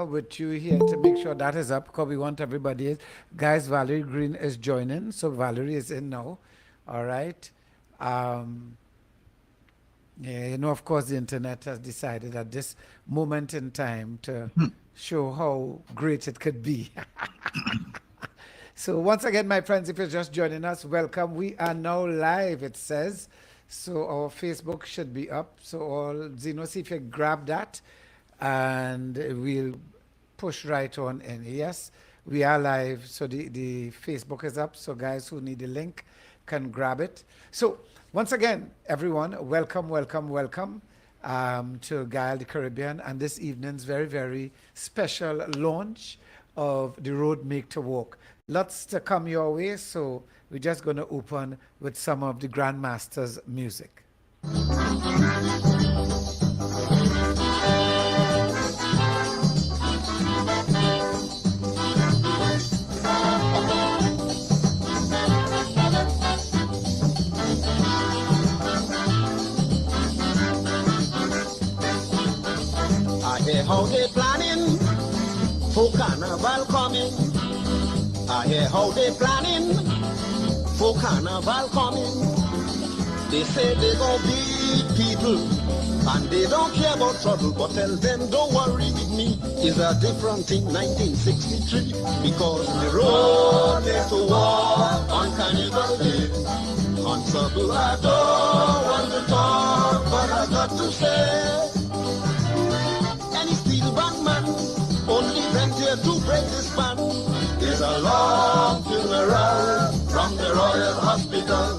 with you here to make sure that is up because we want everybody. Guys, Valerie Green is joining, so Valerie is in now. All right. Um, yeah, of course, the internet has decided at this moment in time to show how great it could be. So once again, my friends, if you're just joining us, welcome. We are now live, it says. So our Facebook should be up. So all Zeno, see if you grab that and we'll push right on in. Yes, we are live. So the Facebook is up. So guys who need the link can grab it. So once again, everyone, welcome, welcome, welcome to Guile the Caribbean and this evening's very, very special launch of the Road Make to Walk. Lots to come your way, so we're just going to open with some of the Grandmaster's music. I hear how they planning for carnival coming. I hear how they planning for carnival coming. They say they gon' beat people and they don't care about trouble, but tell them don't worry with me. It's a different thing, 1963, because the road is to walk on Carnival Day. Constable, I don't want to talk, but I got to say, any steel band only went here to break this band. There's a long funeral from the Royal Hospital.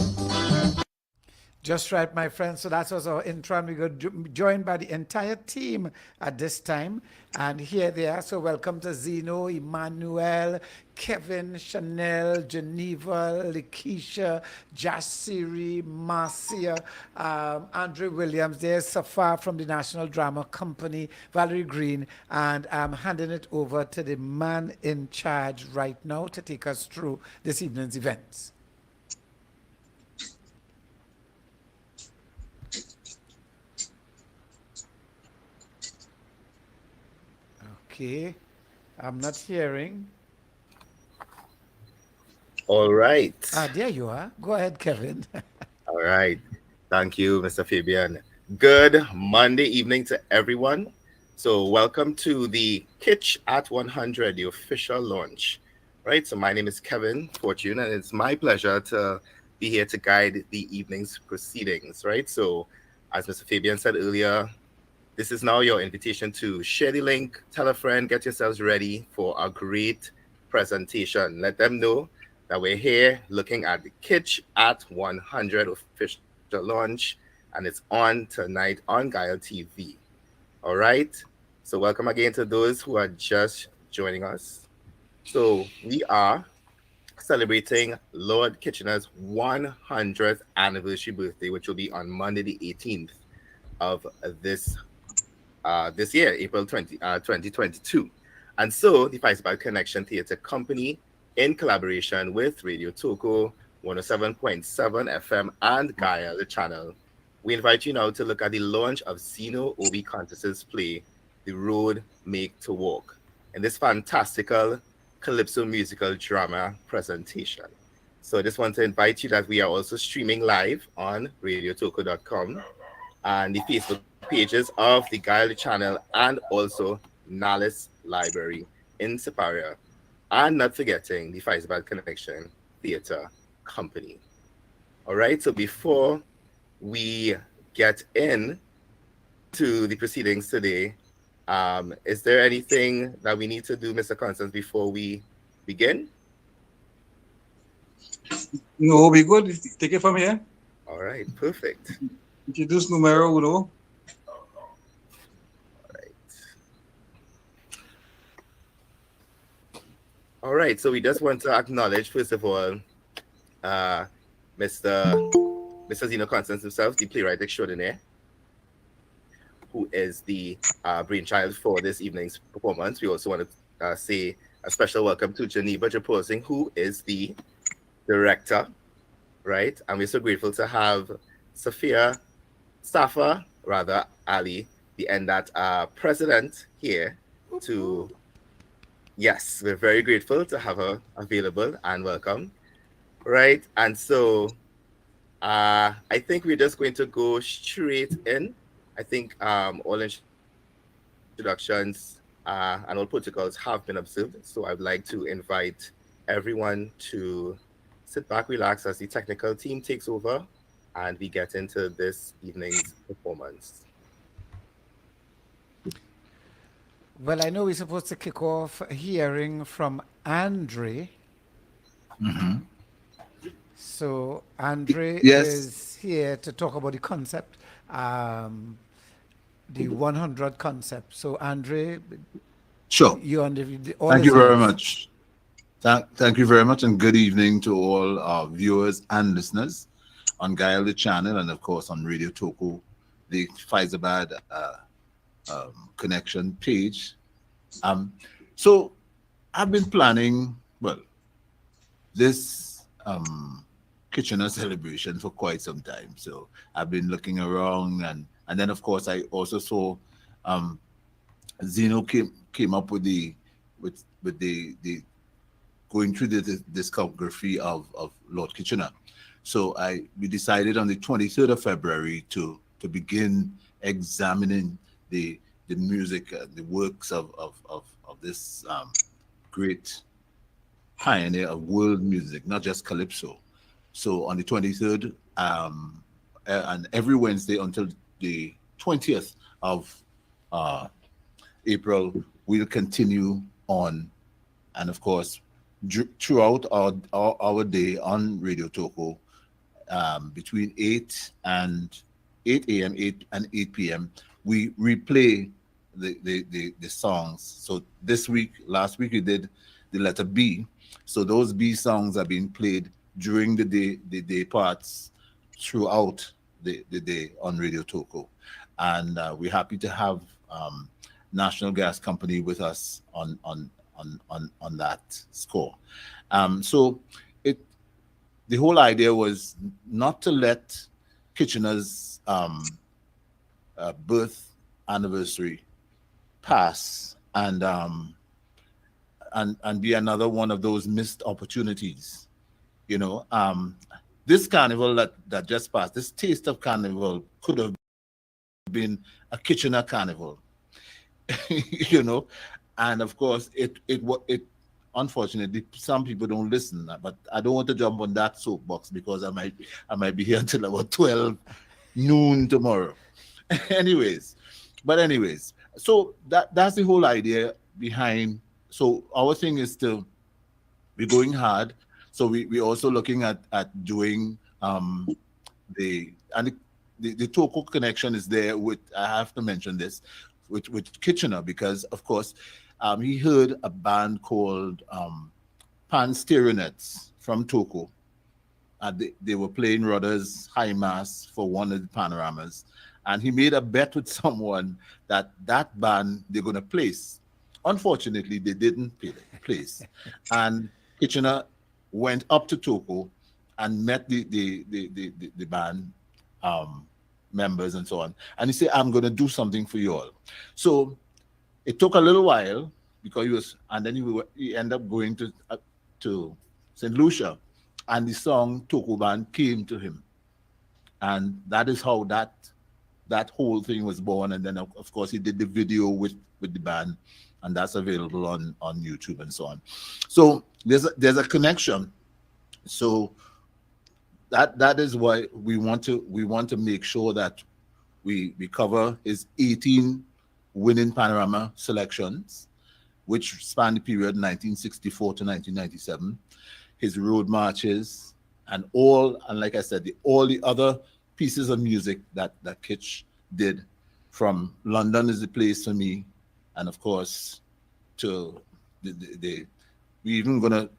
Just right, my friends. So that was our intro, and we got joined by the entire team at this time. And here they are. So welcome to Zeno, Emmanuel, Kevin, Chanel, Geneva, Lakeisha, Jasiri, Marcia, Andre Williams. There's Safar from the National Drama Company, Valerie Green, and I'm handing it over to the man in charge right now to take us through this evening's events. Okay, I'm not hearing. All right. There you are. Go ahead, Kevin. All right. Thank you, Mr. Fabian. Good Monday evening to everyone. So, welcome to the Kitsch at 100, the official launch. Right. So, my name is Kevin Fortune, and it's my pleasure to be here to guide the evening's proceedings. Right. So, as Mr. Fabian said earlier, this is now your invitation to share the link, tell a friend, get yourselves ready for a great presentation. Let them know that we're here looking at the Kitsch at 100 official launch, and it's on tonight on Guile TV. All right. So welcome again to those who are just joining us. So we are celebrating Lord Kitchener's 100th anniversary birthday, which will be on Monday the 18th of this year, April 2022. And so the Feisbach Connection Theatre Company, in collaboration with Radio Toko, 107.7 FM, and Gaia, the channel, we invite you now to look at the launch of ZENO Obi Constance's play, The Road Make to Walk, in this fantastical calypso musical drama presentation. So I just want to invite you that we are also streaming live on radiotoko.com and the Facebook pages of the Gaia channel and also Nalis Library in Siparia. And not forgetting the Feisbach Connection Theatre Company. All right, so before we get in to the proceedings today, is there anything that we need to do, Mr. Constance, before we begin? No, we good. Take it from here. All right, perfect. Introduce numero uno. All right, so we just want to acknowledge, first of all, Mr. Zeno Constance himself, the playwright extraordinaire, who is the brainchild for this evening's performance. We also want to say a special welcome to Geneva Japosing, who is the director, right? And we're so grateful to have Safa Ali, the NDAT president here to, yes, we're very grateful to have her available and welcome. Right. And so I think we're just going to go straight in. I think all introductions and all protocols have been observed. So I'd like to invite everyone to sit back, relax as the technical team takes over and we get into this evening's performance. Well, I know we're supposed to kick off hearing from Andre. So Andre Yes, is here to talk about the concept, the 100 concept. So Andre, sure. you on the all Thank is you very yours. much. Thank you very much, and good evening to all our viewers and listeners on Gaia the channel, and of course on Radio Toko, the Faizabad connection page. So I've been planning, well, this Kitchener celebration for quite some time. So I've been looking around, and then of course I also saw ZENO came up with the going through the discography of Lord Kitchener. So we decided on the 23rd of February to begin examining the music, the works of this great pioneer of world music, not just calypso. So on the 23rd, and every Wednesday until the 20th of April, we'll continue on, and of course, throughout our day on Radio Toko, between 8 a.m. 8 and 8 p.m., we replay the songs. So last week we did the letter B. So those B songs are being played during the day parts throughout the day on Radio Toko. And we're happy to have National Gas Company with us on that score. So the whole idea was not to let Kitchener's birth anniversary pass and be another one of those missed opportunities. This carnival that just passed, this Taste of Carnival could have been a Kitchener carnival. And of course it unfortunately some people don't listen, but I don't want to jump on that soapbox because I might be here until about 12 noon tomorrow. anyways so that's the whole idea behind. So our thing is to be going hard. So we're also looking at doing the Toko connection is there with, I have to mention this, with Kitchener, because of course he heard a band called Pan Stereonets from Toko. They were playing Rudder's High Mass for one of the panoramas, and he made a bet with someone that band they're going to place. Unfortunately, they didn't place, and Kitchener went up to Toko and met the band members and so on, and he said, "I'm going to do something for you all." So it took a little while because he ended up going to St. Lucia, and the song Toko Band came to him, and that is how that whole thing was born. And then of course he did the video with the band, and that's available on YouTube and so on. So there's a connection. So that is why we want to make sure that we cover his 18 winning panorama selections, which span the period 1964 to 1997, his road marches, and like I said, all the other pieces of music that Kitch did, from London Is the Place for Me, and of course to we even gonna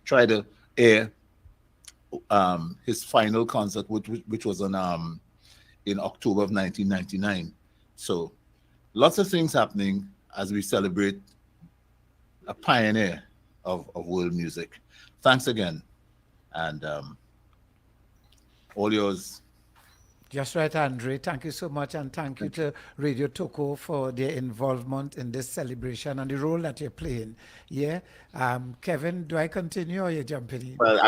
try to air his final concert, which was on in October of 1999. So lots of things happening as we celebrate a pioneer of world music. Thanks again, and all yours. Just right, Andre. Thank you so much, and thank you to Radio Toko for their involvement in this celebration and the role that you're playing. Yeah. Kevin, do I continue or you jumping in? Well,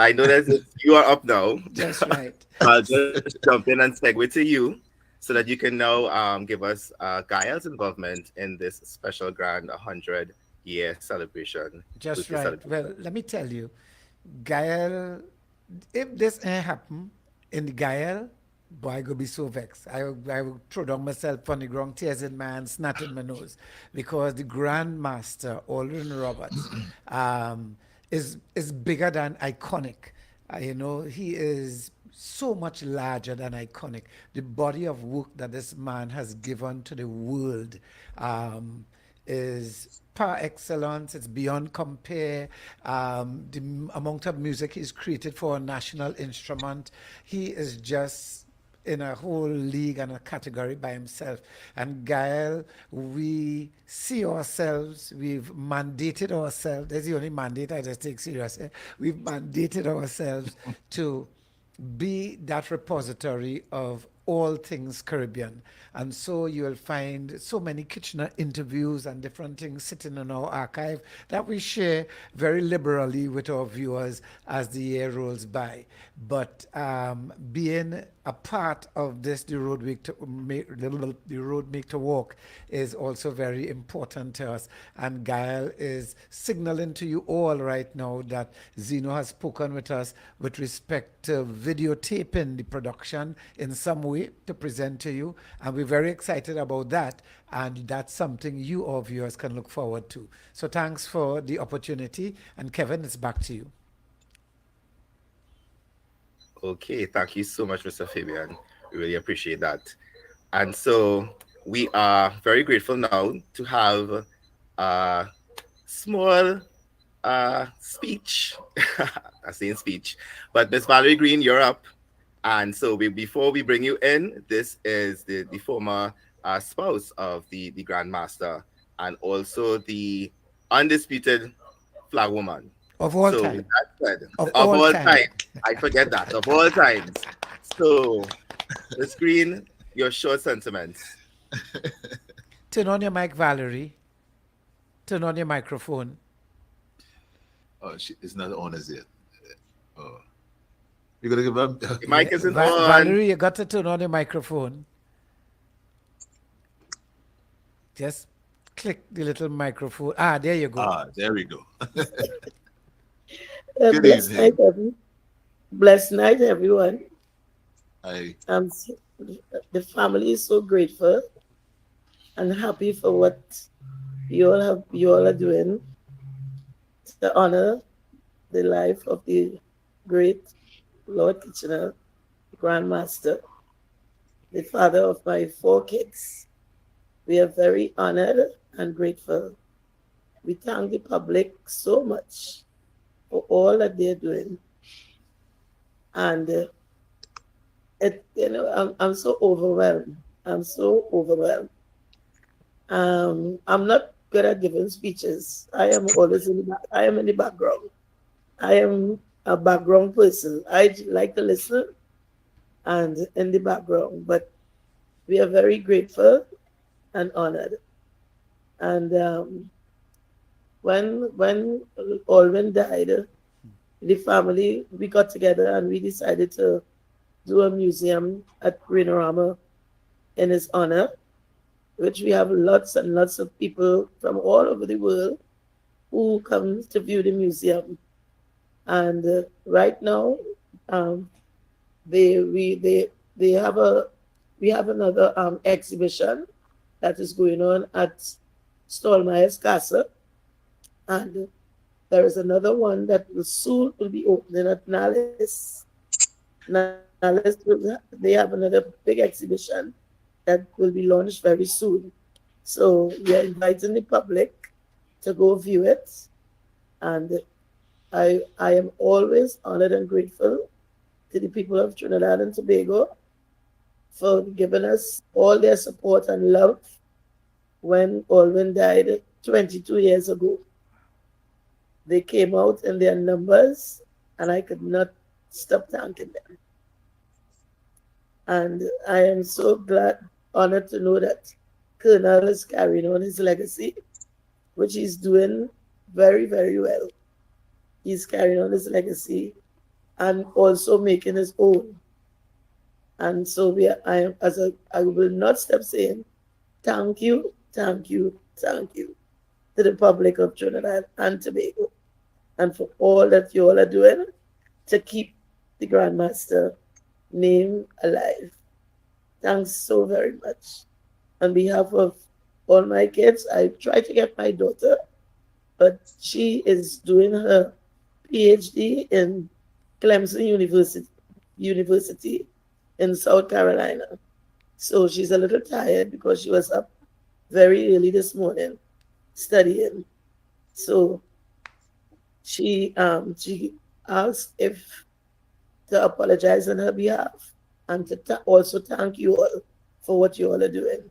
I know that you are up now. Just right. I'll just jump in and segue to you so that you can now give us Gael's involvement in this special grand 100-year celebration. Just birthday right. celebration. Well, let me tell you, Gael, if this ain't happen in the Gael, boy, I go be so vexed. I will throw down myself on the ground, tears in my hands, snot in my nose, because the Grandmaster, Aldrin Roberts, is bigger than iconic. He is so much larger than iconic. The body of work that this man has given to the world is par excellence. It's beyond compare. The amount of music he's created for a national instrument, he is just in a whole league and a category by himself. And Gael, we see ourselves, we've mandated ourselves, that's the only mandate I just take seriously. We've mandated ourselves to be that repository of all things Caribbean. And so you'll find so many Kitchener interviews and different things sitting in our archive that we share very liberally with our viewers as the year rolls by. But being a part of this, the road make to walk, is also very important to us. And Gael is signaling to you all right now that ZENO has spoken with us with respect to videotaping the production in some way to present to you. And we're very excited about that. And that's something you, our viewers, can look forward to. So thanks for the opportunity. And Kevin, it's back to you. Okay, thank you so much, Mr. Fabian. We really appreciate that. And so we are very grateful now to have a small speech. I'm saying speech, but Miss Valerie Green, you're up. And so before we bring you in, this is the former spouse of the Grandmaster and also the undisputed flag woman. Of all So time. with that said, Of of all all time. time. I forget that. Of all times. So the screen, your short sentiments. Turn on your mic, Valerie. Turn on your microphone. Oh, it's not on as yet. Oh. You're going to give up? The mic isn't on. Valerie, you got to turn on your microphone. Just click the little microphone. There you go. There we go. Good evening. night, blessed night, everyone. Hi. The family is so grateful and happy for what you all are doing to honor the life of the great Lord Kitchener, Grandmaster, the father of my 4 kids. We are very honored and grateful. We thank the public so much for all that they're doing. And I'm so overwhelmed. I'm not good at giving speeches. I am always in the background. I am a background person. I like to listen and in the background, but we are very grateful and honored. And when Alwyn died, the family, we got together and we decided to do a museum at Rainorama in his honor, which we have lots and lots of people from all over the world who come to view the museum. And right now, we have another exhibition that is going on at Stallmeyer's Castle, and there is another one that will soon be opening at Nallis. They have another big exhibition that will be launched very soon. So we are inviting the public to go view it. And I am always honored and grateful to the people of Trinidad and Tobago for giving us all their support and love when Alwyn died 22 years ago. They came out in their numbers, and I could not stop thanking them. And I am so glad, honored to know that Colonel is carrying on his legacy, which he's doing very, very well. He's carrying on his legacy and also making his own. And so I will not stop saying thank you, thank you, thank you to the public of Trinidad and Tobago, and for all that you all are doing to keep the Grandmaster name alive. Thanks so very much. On behalf of all my kids, I tried to get my daughter, but she is doing her PhD in Clemson University in South Carolina. So she's a little tired because she was up very early this morning studying. So she asked if to apologize on her behalf and to also thank you all for what you all are doing.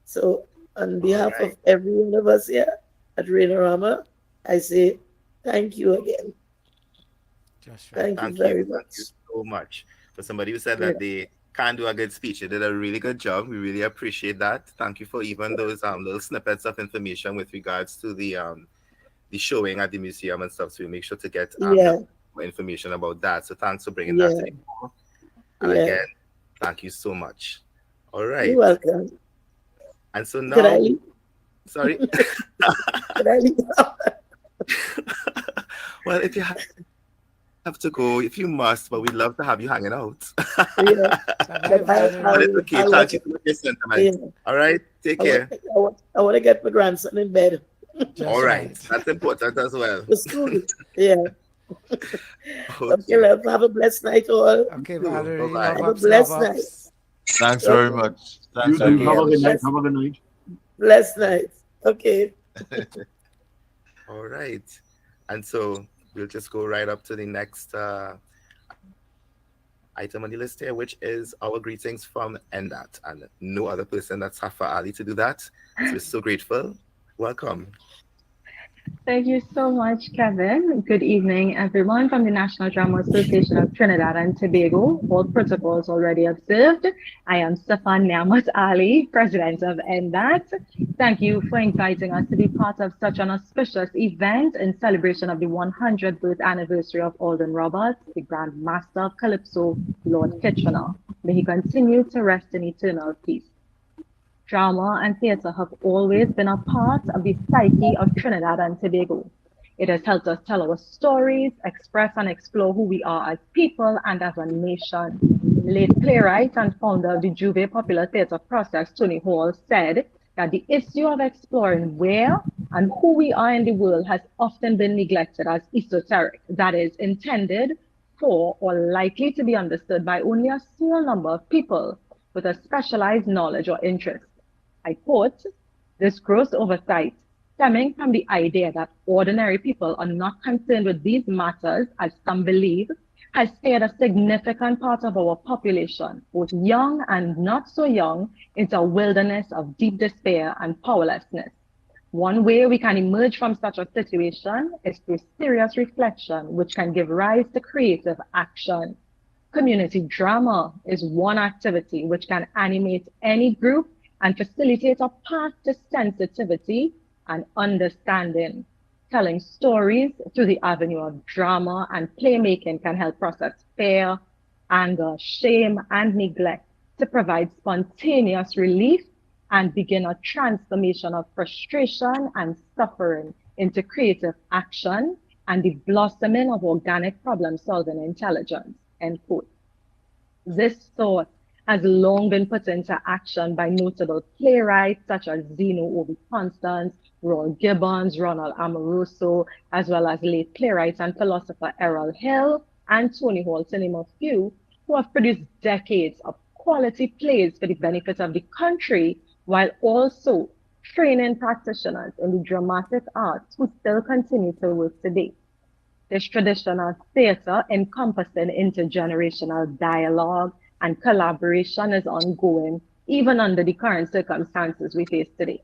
So on behalf of every one of us here at Rama, I say thank you again. Thank you very much. Thank you so much. For somebody who said that they can't do a good speech, you did a really good job. We really appreciate that. Thank you for even those little snippets of information with regards to the showing at the museum and stuff. So we make sure to get more information about that. So thanks for bringing that to the call. And again, thank you so much. All right. You're welcome. And so now, sorry. Could I leave? Well, if you have to go, if you must, but we'd love to have you hanging out. It's okay. Thank you for your sentiment. All right. Take care. I want to get my grandson in bed. All right. That's important as well. For school. Yeah. Okay, love. Have a blessed night, all. Okay, Valerie. Have a blessed night. Thanks very much. Thanks. Have a good night. Have a good night. Blessed night. Okay. All right. And so we'll just go right up to the next item on the list here, which is our greetings from NDAT. And no other person that's Hafa Ali to do that. So we're so grateful. Welcome. Thank you so much, Kevin. Good evening, everyone from the National Drama Association of Trinidad and Tobago. All protocols already observed. I am Safan Niamat Ali, President of NDAT. Thank you for inviting us to be part of such an auspicious event in celebration of the 100th birth anniversary of Alden Roberts, the Grand Master of Calypso, Lord Kitchener. May he continue to rest in eternal peace. Drama and theatre have always been a part of the psyche of Trinidad and Tobago. It has helped us tell our stories, express and explore who we are as people and as a nation. Late playwright and founder of the Juve Popular Theatre Process, Tony Hall, said that the issue of exploring where and who we are in the world has often been neglected as esoteric, that is, intended for or likely to be understood by only a small number of people with a specialized knowledge or interest. I quote, "This gross oversight, stemming from the idea that ordinary people are not concerned with these matters, as some believe, has steered a significant part of our population, both young and not so young, into a wilderness of deep despair and powerlessness. One way we can emerge from such a situation is through serious reflection, which can give rise to creative action. Community drama is one activity which can animate any group and facilitate a path to sensitivity and understanding. Telling stories through the avenue of drama and playmaking can help process fear, anger, shame, and neglect to provide spontaneous relief and begin a transformation of frustration and suffering into creative action and the blossoming of organic problem-solving intelligence," end quote. This thought has long been put into action by notable playwrights such as ZENO, CONSTANCE, Roy Gibbons, Ronald Amoroso, as well as late playwright and philosopher Errol Hill and Tony Hall, to name a few, who have produced decades of quality plays for the benefit of the country, while also training practitioners in the dramatic arts who still continue to work today. This traditional theatre, encompassing intergenerational dialogue and collaboration, is ongoing, even under the current circumstances we face today.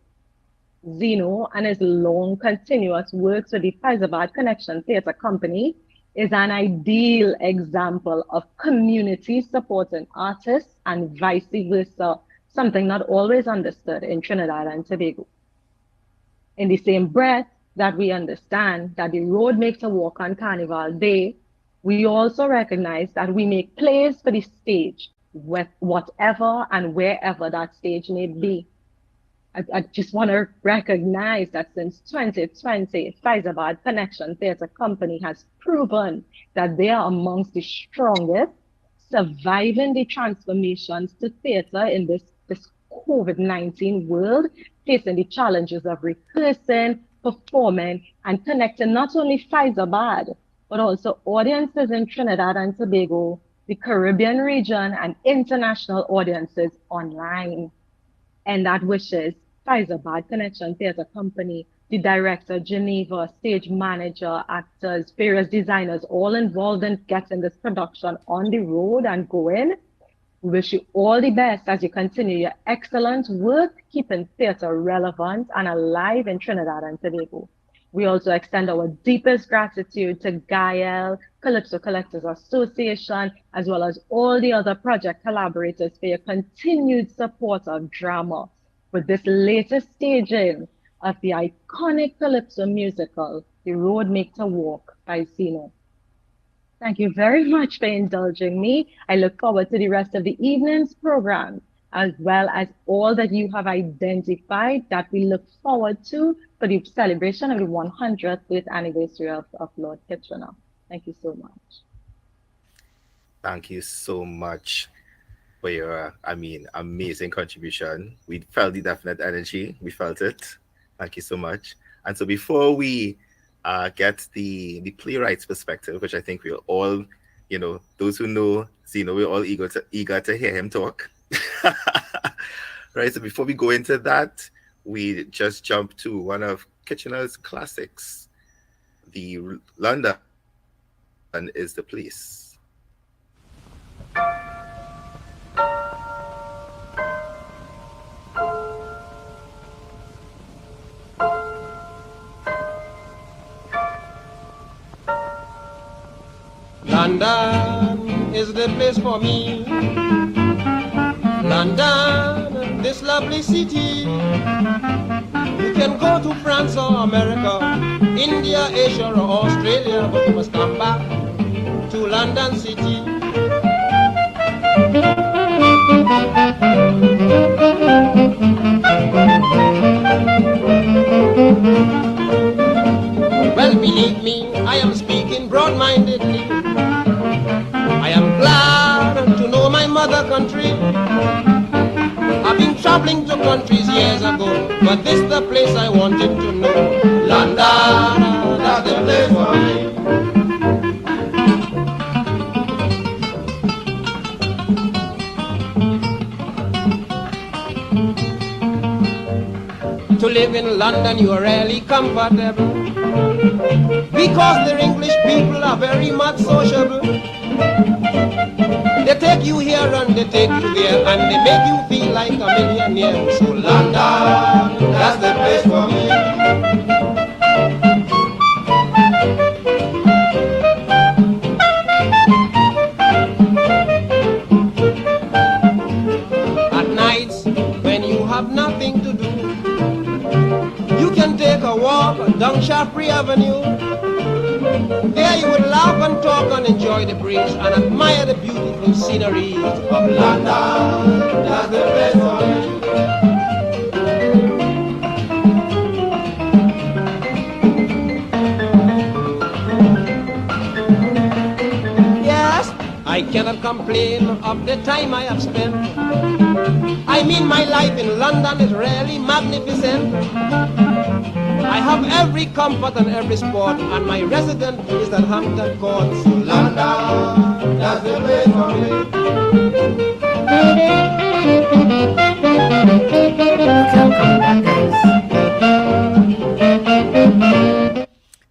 ZENO and his long continuous works with the Faizabad Connection Theatre Company is an ideal example of community supporting artists and vice versa, something not always understood in Trinidad and Tobago. In the same breath that we understand that the road makes a walk on Carnival Day, we also recognize that we make plays for the stage, with whatever and wherever that stage may be. I just want to recognize that since 2020, Faizabad Connection Theatre Company has proven that they are amongst the strongest, surviving the transformations to theatre in this COVID-19 world, facing the challenges of rehearsing, performing, and connecting not only Faizabad, but also audiences in Trinidad and Tobago, the Caribbean region, and international audiences online. And that wishes Faizabad Connection Theatre Company, the director, Geneva, stage manager, actors, various designers, all involved in getting this production on the road and going. We wish you all the best as you continue your excellent work, keeping theatre relevant and alive in Trinidad and Tobago. We also extend our deepest gratitude to Gael, Calypso Collectors Association, as well as all the other project collaborators for your continued support of drama with this latest staging of the iconic Calypso musical, The Road Makes a Walk by ZENO. Thank you very much for indulging me. I look forward to the rest of the evening's program, as well as all that you have identified that we look forward to for the celebration of the 100th anniversary of Lord Kitchener. Thank you so much. Thank you so much for your, amazing contribution. We felt the definite energy. We felt it. Thank you so much. And so before we get the playwright's perspective, which I think we're all, those who know ZENO, we're all eager to hear him talk. Right. So before we go into that, we just jump to one of Kitchener's classics, the London is the Place. London is the place for me. London, this lovely city. You can go to France or America, India, Asia or Australia, but you must come back to London City. Well, believe me, I am speaking broad-mindedly. I am glad to know my mother country. I've been traveling to countries years ago, but this is the place I wanted to know. London, that's the place for me. To live in London, you are really comfortable, because the English people are very much sociable. They take you here and they take you there, and they make you feel like a millionaire. So London, that's the place for me. At nights, when you have nothing to do, you can take a walk down Shaftesbury Avenue. There you would laugh and talk and enjoy the breeze and admire the beautiful scenery of London. That's the place for me. Yes, I cannot complain of the time I have spent. I mean, my life in London is really magnificent. I have every comfort and every sport, and my residence is at Hampton Court. So London, that's the place for me.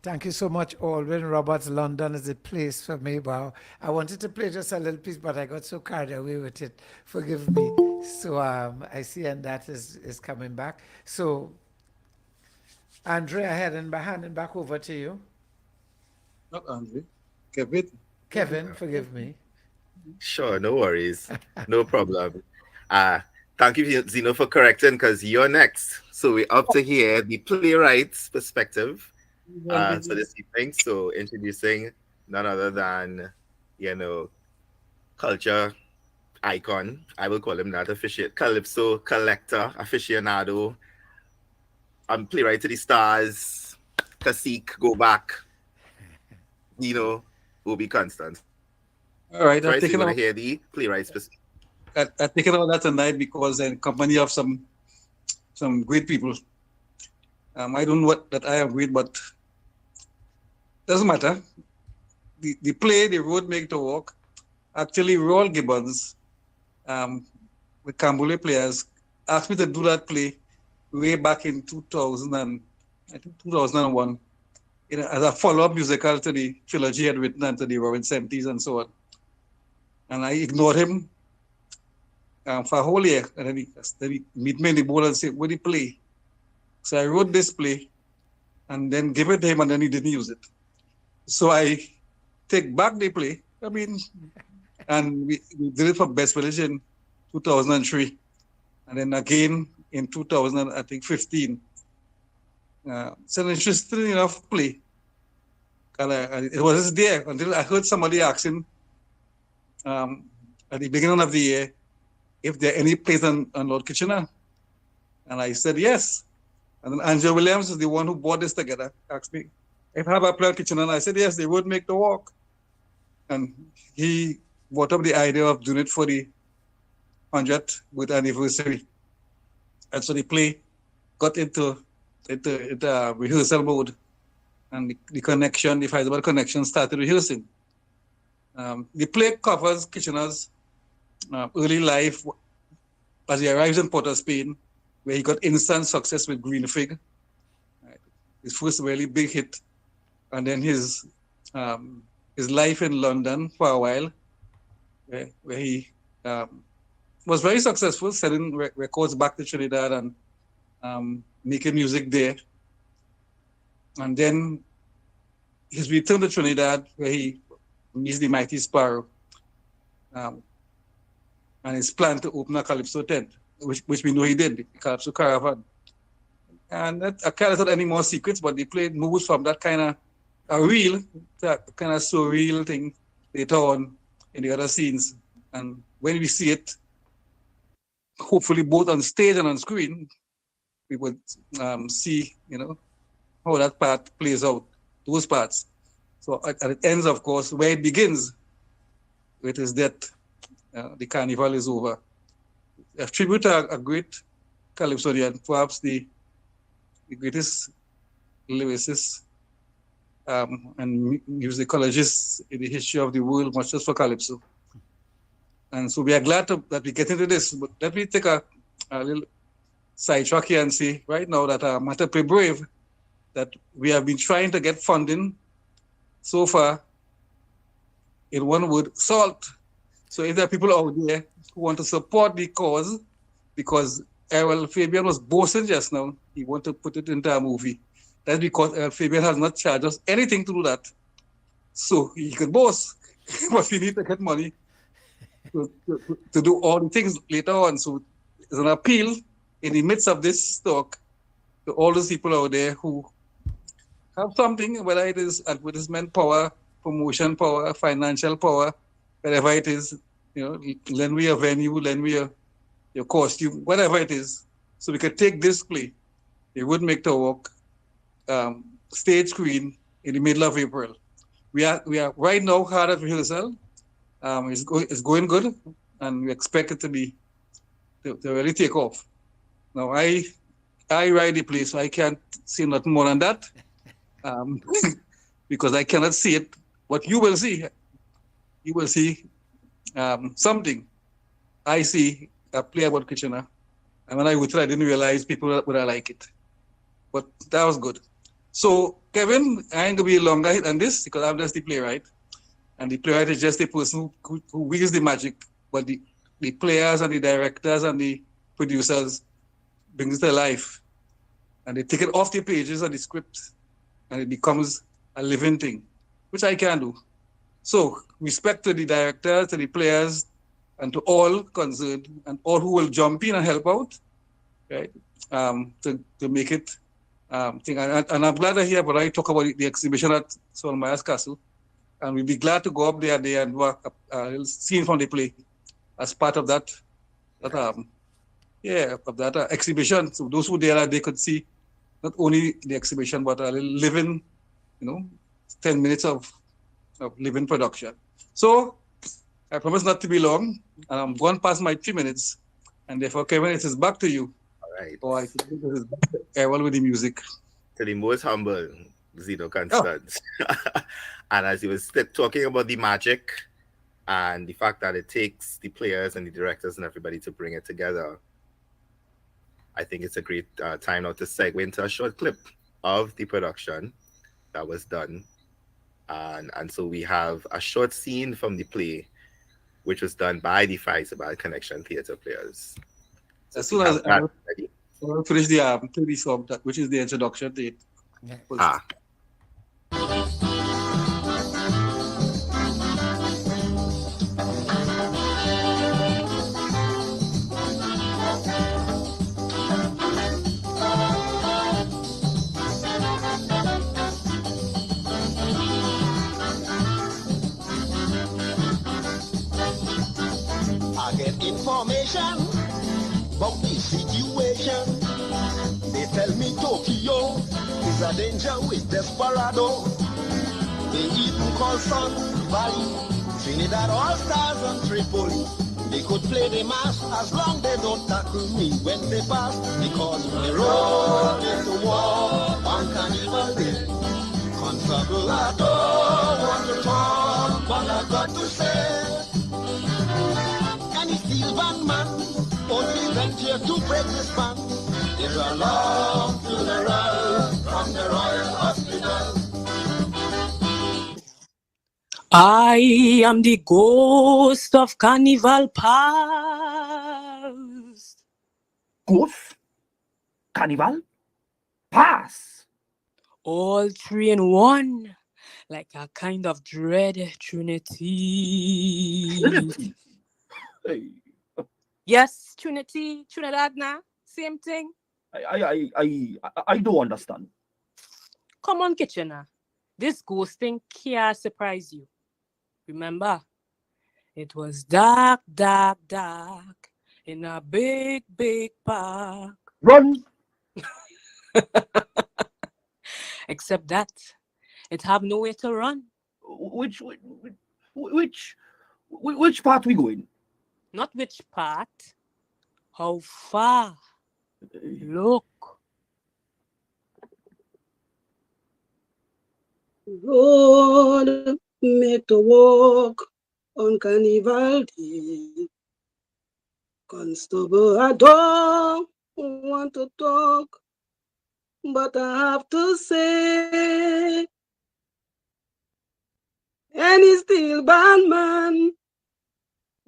Thank you so much, Alwyn Roberts. London is a place for me. Wow. I wanted to play just a little piece, but I got so carried away with it. Forgive me. So I see, and that is coming back. So, Andre, handing back over to you. Not Andre. Kevin. Kevin, forgive me. Sure, no worries. No problem. Thank you, Zeno, for correcting because you're next. So we're up to hear the playwright's perspective so this evening. So introducing none other than, culture icon. I will call him that, Calypso collector, aficionado, playwright to the stars, Cacique, go back, Zeno, will be Constance. All right, Right, so you want to hear the playwright's perspective. I've taken all that tonight because in company of some great people. I don't know what that I am with, but doesn't matter. The play, The Road Make to Walk, actually Roll Gibbons, with Cambule players, asked me to do that play way back in 2001, as a follow-up musical to the trilogy he had written and to the Roaring '70s and so on. And I ignored him for a whole year. And then he meet me in the bowl and say, what do you play? So I wrote this play and then gave it to him and then he didn't use it. So I take back the play, and we did it for Best Village in 2003. And then again in 2015. It's an interesting enough play. And it was there until I heard somebody asking at the beginning of the year if there are any plays on Lord Kitchener. And I said yes. And then Angela Williams is the one who brought this together, asked me if I have a play on Kitchener. And I said yes, they would make the walk. And he brought up the idea of doing it for the 100th with anniversary. And so the play got into rehearsal mode. And the Feisable connection started rehearsing. The play covers Kitchener's early life as he arrives in Port of Spain, where he got instant success with Green Fig, his first really big hit, and then his life in London for a while, where he was very successful, selling records back to Trinidad and making music there. And then his return to Trinidad, where he meets the Mighty Sparrow, and his plan to open a Calypso tent, which we know he did, the Calypso Caravan. And I can't tell any more secrets, but the play moves from that kind of a real, that kind of surreal thing later on in the other scenes. And when we see it, hopefully both on stage and on screen, we would see, how that part plays out, those parts. So it ends, of course, where it begins with his death. The carnival is over. A tribute to a great Calypsonian, perhaps the greatest lyricist and musicologist in the history of the world, much just for Calypso. And so we are glad that we get into this. But let me take a little sidetrack here and say right now that Matter Play Brave, that we have been trying to get funding so far, in one word, SALT. So if there are people out there who want to support the cause, because Errol Fabian was boasting just now, he wanted to put it into a movie. That's because Errol Fabian has not charged us anything to do that. So he could boast, but we need to get money to do all the things later on. So it's an appeal in the midst of this talk to all those people out there who have something, whether it is advertisement power, promotion power, financial power, whatever it is, lend me a venue, lend me your costume, whatever it is, so we could take this play, It Would Make the Walk, stage screen in the middle of April. We are right now hard at rehearsal. It's going good, and we expect it to really take off. Now I write the play, so I can't say nothing more than that, because I cannot see it. But you will see. You will see something. I see a play about Kitchener, and when I wrote it, I didn't realize people would like it. But that was good. So, Kevin, I ain't gonna be longer than this because I'm just the playwright, and the playwright is just the person who wields the magic. But the players and the directors and the producers bring it to life, and they take it off the pages of the script, and it becomes a living thing, which I can do. So respect to the directors, to the players, and to all concerned, and all who will jump in and help out, right? To make it thing. And I'm glad to hear but I talk about the exhibition at Solmaya's Castle, and we'll be glad to go up there and work a scene from the play as part of that exhibition. So those who there, they could see not only the exhibition but a living, 10 minutes of living production. So I promise not to be long, and I'm going past my 3 minutes, and therefore, Kevin, it is back to you. All right. Or I think this is Errol with the music. To the most humble, ZENO CONSTANCE. And as you was talking about the magic and the fact that it takes the players and the directors and everybody to bring it together, I think it's a great time now to segue into a short clip of the production that was done. And so we have a short scene from the play, which was done by the Faisal Connection Theatre players. So as soon as I finish the song, which is the introduction to it. Yeah. I get information about the situation. They tell me Tokyo is a danger with Desperado. They even call Sun Valley, Trinidad All Stars and Tripoli. They could play the mass as long they don't tackle me when they pass. Because we roll into war on Carnival Day. Constable, I don't want to talk, but I got to say. Any steel band man only venture to break this band. It's a long funeral from the Royal Hospital. I am the ghost of Carnival past. Ghost? Carnival? Pass! All three in one, like a kind of dread trinity. Trinity? Hey, Yes, Trinity, Trinidad now, same thing. I don't understand. Come on, Kitchener. This ghost thing can't surprise you. Remember, it was dark, dark, dark in a big, big park. Run! Except that it have nowhere to run. Which part we going? Not which part, how far. Look. Road made to walk on Carnival Day. Constable, I don't want to talk, but I have to say, any steel band man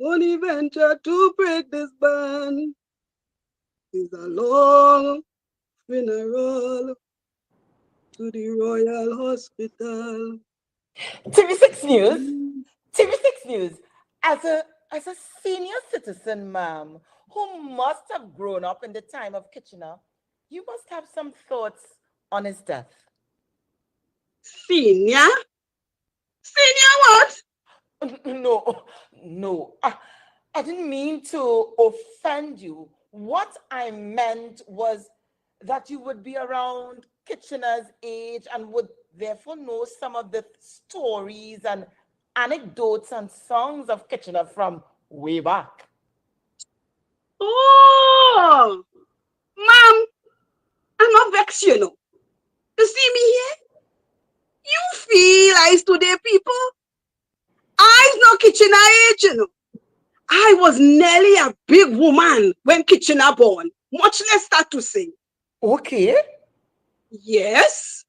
only venture to break this band. It's a long funeral to the Royal Hospital. TV6 News. TV6 News. As a senior citizen, ma'am, who must have grown up in the time of Kitchener, you must have some thoughts on his death. Senior? Senior what? No. I didn't mean to offend you. What I meant was that you would be around Kitchener's age and would therefore know some of the stories and anecdotes and songs of Kitchener from way back. Oh, ma'am, I'm not vexed, you know. You see me here? You feel I stood there, people? I's no Kitchener age, you know. I was nearly a big woman when Kitchener born, much less start to sing. Okay. Yes.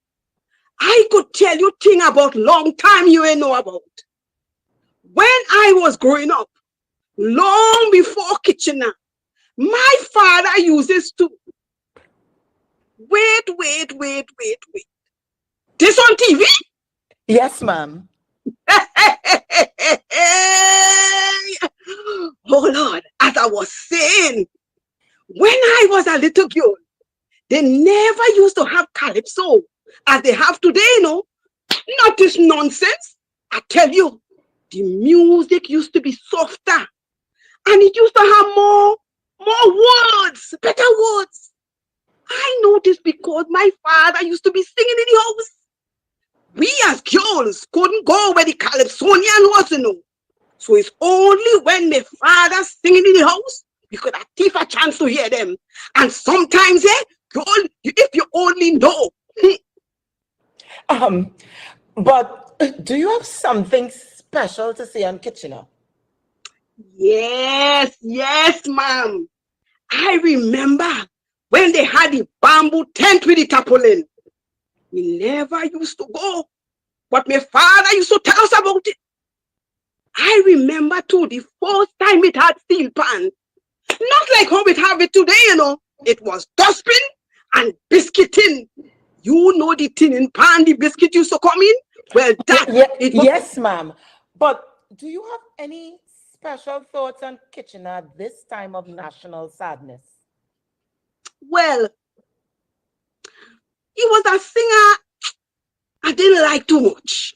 I could tell you thing about long time you ain't know about. When I was growing up, long before Kitchener, my father uses to. Wait. This on TV? Yes, ma'am. Oh Lord, as I was saying, when I was a little girl, they never used to have calypso as they have today, Not this nonsense. I tell you, the music used to be softer and it used to have more words, better words. I know this because my father used to be singing in the house. We as girls couldn't go where the calypsonian was. So it's only when my father singing in the house, we could have take a chance to hear them. And sometimes, girl, if you only know. But do you have something special to say on Kitchener? Yes, ma'am. I remember when they had the bamboo tent with the tarpaulin. We never used to go, but my father used to tell us about it. I remember too the first time it had steel pan. Not like how we have it today, It was dustbin and biscuiting. You know the tin in pan, the biscuit used to come in? Well, Yes, ma'am. But do you have any special thoughts on Kitchener at this time of national sadness? Well, he was a singer I didn't like too much.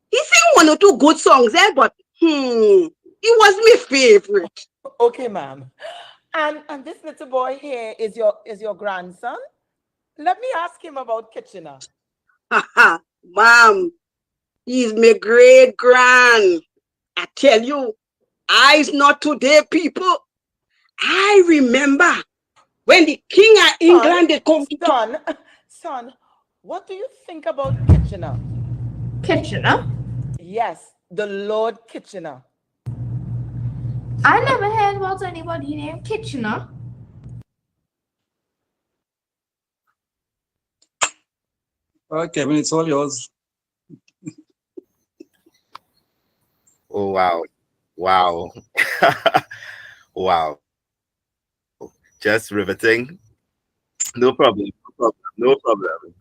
He sang one or two good songs there, but he was my favorite. Okay, ma'am. And this little boy here is your grandson? Let me ask him about Kitchener. Ma'am, he's my great grand. I tell you, I's not today, people. I remember when the King of England they come to Son, what do you think about Kitchener? Kitchener? Yes, the Lord Kitchener. I never heard about anybody named Kitchener. All right, Kevin, it's all yours. Oh, wow. Wow. Wow. Just riveting. No problem. No problem.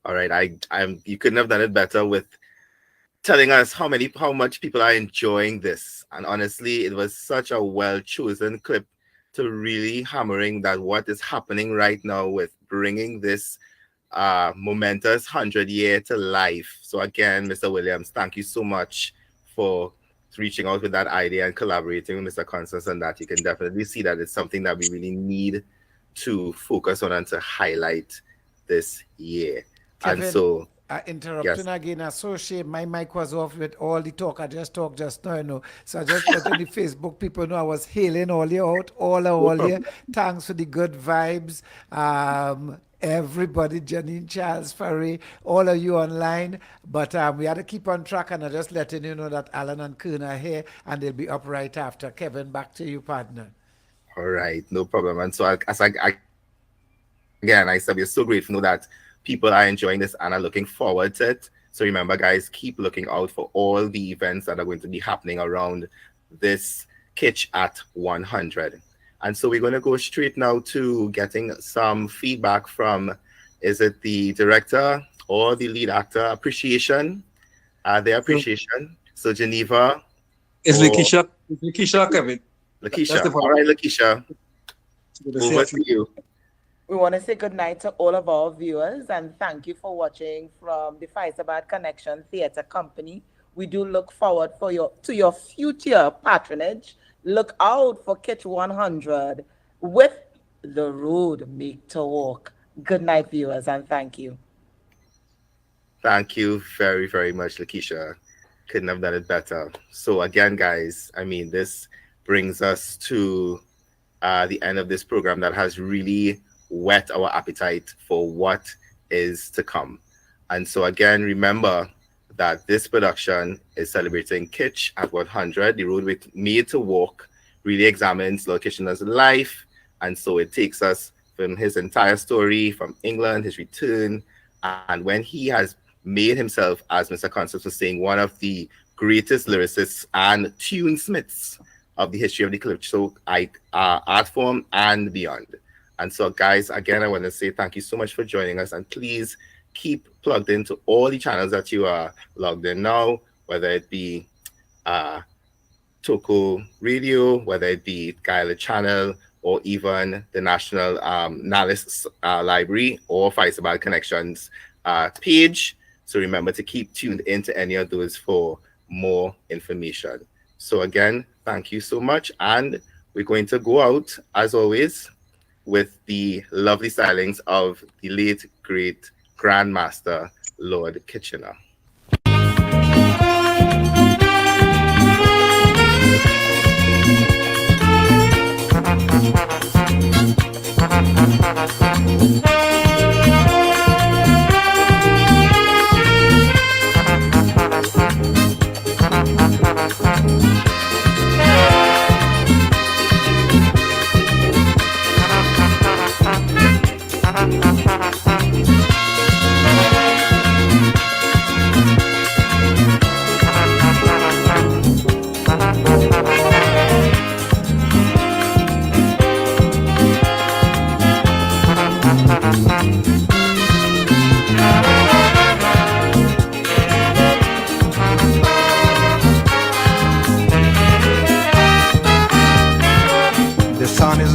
All right, I'm. You couldn't have done it better with telling us how much people are enjoying this. And honestly, it was such a well chosen clip to really hammering that what is happening right now with bringing this momentous 100-year to life. So again, Mr. Williams, thank you so much for reaching out with that idea and collaborating with Mr. Constance on that. You can definitely see that it's something that we really need to focus on and to highlight this year. Kevin, and so interrupting again. I so shame my mic was off with all the talk. I just talked just now, So I just letting the Facebook people know I was hailing all you out, all here. Thanks for the good vibes. Everybody, Janine, Charles, Farry, all of you online. But we had to keep on track, and I'm just letting you know that Alan and Kuhn are here, and they'll be up right after. Kevin, back to you, partner. All right, no problem. And so again, I said we're so grateful that people are enjoying this and are looking forward to it. So remember, guys, keep looking out for all the events that are going to be happening around this Kitsch at 100. And so we're going to go straight now to getting some feedback from, is it the director or the lead actor appreciation? Their appreciation. So Geneva. It's Lakeisha, Kevin. Lakeisha. All right, Lakeisha. Over to you. We want to say good night to all of our viewers and thank you for watching from the Faisabad Connection Theatre Company. We do look forward to your future patronage. Look out for Kitsch 100 with the road make to walk. Good night, viewers, and thank you. Thank you very, very much, Lakeisha. Couldn't have done it better. So again, guys, I mean, this brings us to the end of this program that has really whet our appetite for what is to come. And so again, remember that this production is celebrating Kitsch at 100. The Road with Made to Walk really examines Lord Kitchener's life. And so it takes us from his entire story from England, his return, and when he has made himself, as Mr. Constance was saying, one of the greatest lyricists and tunesmiths of the history of the calypso art form and beyond. And so, guys, again, I want to say thank you so much for joining us, and please keep plugged into all the channels that you are logged in now, whether it be Toko Radio, whether it be Gaia Channel, or even the National Nalis Library or Faisabad Connections page. So remember to keep tuned into any of those for more information. So again, thank you so much. And we're going to go out, as always, with the lovely stylings of the late, great Grandmaster, Lord Kitchener.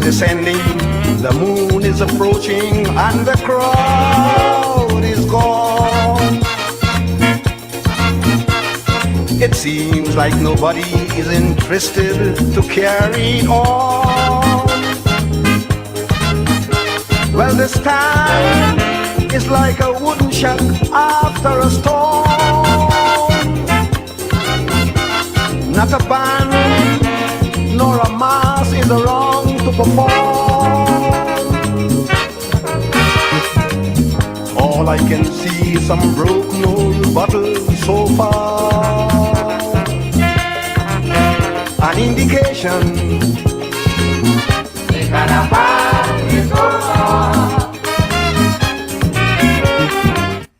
Descending, the moon is approaching, and the crowd is gone. It seems like nobody is interested to carry on. Well, this time is like a wooden shack after a storm. Not a band nor a mass is around to perform. All I can see is some broken old bottles so far. An indication the carnival is over.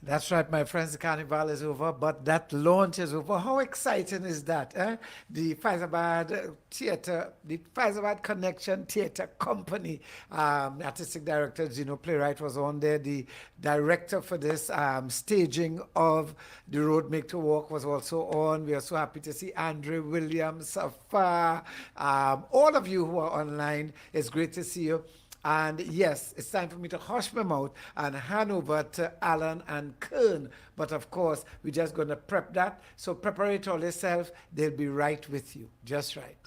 That's right, my friends, the carnival is over, but that launch is over. How exciting is that? Eh? The Faisabad Theatre, the Faisabad Connection Theatre Company, artistic director ZENO Playwright was on there. The director for this staging of The Road Make to Walk was also on. We are so happy to see Andre Williams, Safar, all of you who are online. It's great to see you. And yes, it's time for me to hush my mouth and hand over to Alan and Kern. But of course, we're just going to prep that. So preparate all yourself. They'll be right with you. Just right.